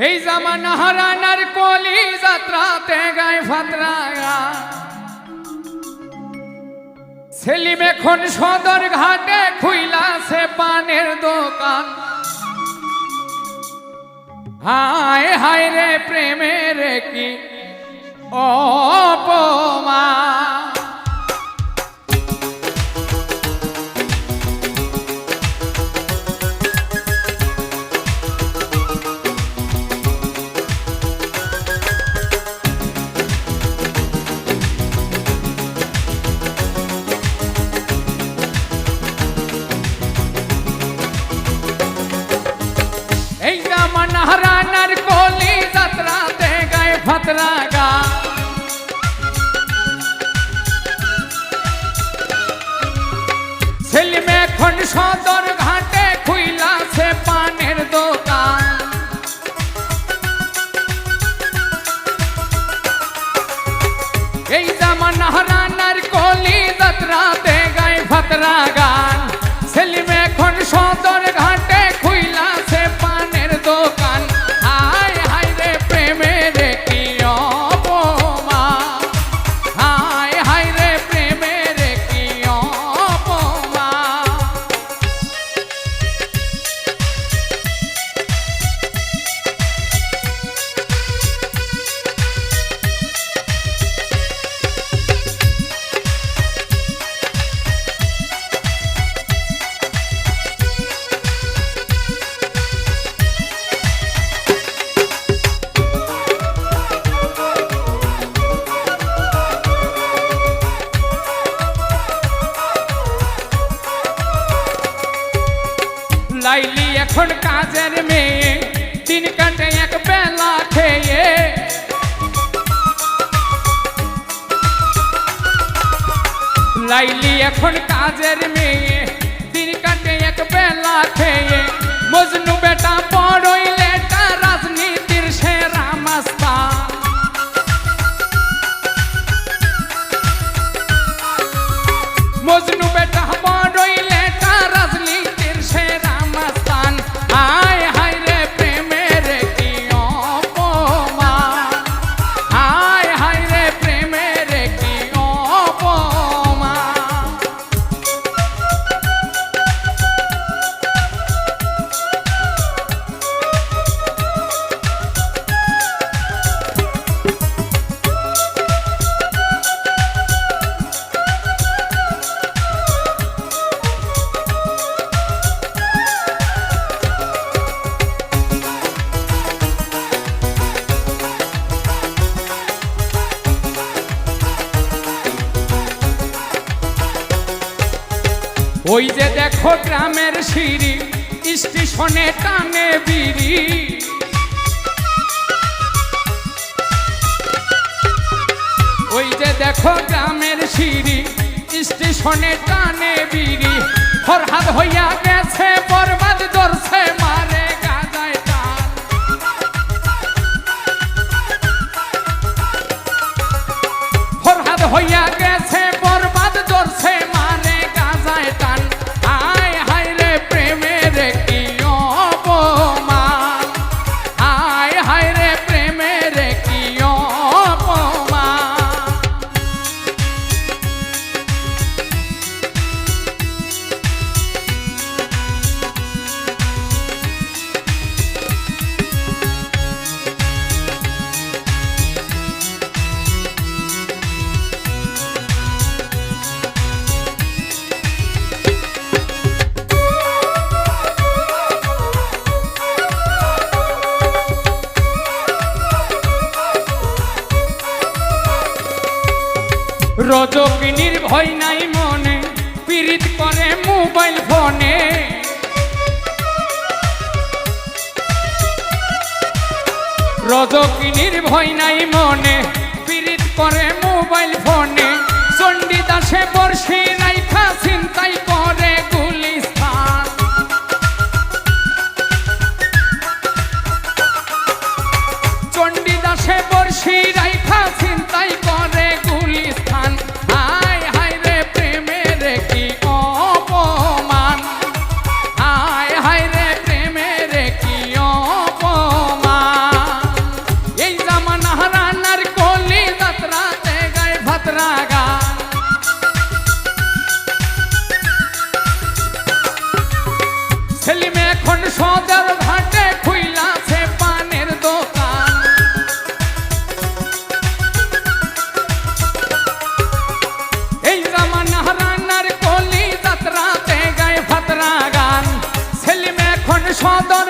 এই জামানা হারানার কলি যাত্রাতে গায়ে ফাতরায়া সেলিম এখন সদর ঘাটে খুইলাছে পানের দোকান। হায় হায় রে প্রেমের কি অপমান, এই জামানা হারানার কলি যাত্রাতে গায়ে ফাতরা গা সেলিম এখন সদর ঘাটে খুইলাছে পানের দোকান। এই জামানা হারানার কলি যাত্রাতে গায়ে ফাতরা গান সেলিম এখন সদর ঘাটে খুইলাছে পানের দোকান। হায় হায় রে প্রেমের কি অপমান, হায় হায় রে প্রেমের কি অপমান। লাইলি এখন কাজের মেয়ে দিন কাটে এক বেলা খেয়ে। লাইলি এখন কাজের মেয়ে দিন কাটে এক বেলা খেয়ে। মজনু বেটা বড়ই লেটা রাজনীতির সেরা মাস্তান। মজনু বেটা বড়ই লেটা রাজনীতির সেরা মাস্তান। হায় হায় রে প্রেমের কি অপমান, হায় হায় রে প্রেমের কি অপমান। ওই যে দেখো গ্রামের সিঁড়ি স্টেশনে টানে বিড়ি। ওই যে দেখো গ্রামের সিঁড়ি স্টেশনে টানে বিড়ি। ফরহাদ হইয়া গেছে বরবাদ ধরছে মারে গাজায় টান। ফরহাদ হইয়া গেছে বরবাদ ধরছে মারে গাজায় টান। হায় হায় রে প্রেমের কি অপমান, হায় হায় রে প্রেমের কি অপমান। রজকিনীর ভয় নাই মনে পীড়িত করে মোবাইল ফোনে। রজকিনীর ভয় নাই মনে পীড়িত করে মোবাইল ফোনে। চণ্ডীদাসে বর্ষি রাইখা চিন্তাই করে গুলিস্তান। চণ্ডীদাসে বর্ষি রাইখা চিন্তাই করে গুলিস্তান। হায় হায় রে প্রেমের কি অপমান, হায় হায় রে প্রেমের কি অপমান। সদর ঘাটে খুইলাছে পানের দোকান। এই জামানা রান্নার কলি যাত্রাতে গায়ে ফাতরা গান। সেলিম এখন সদর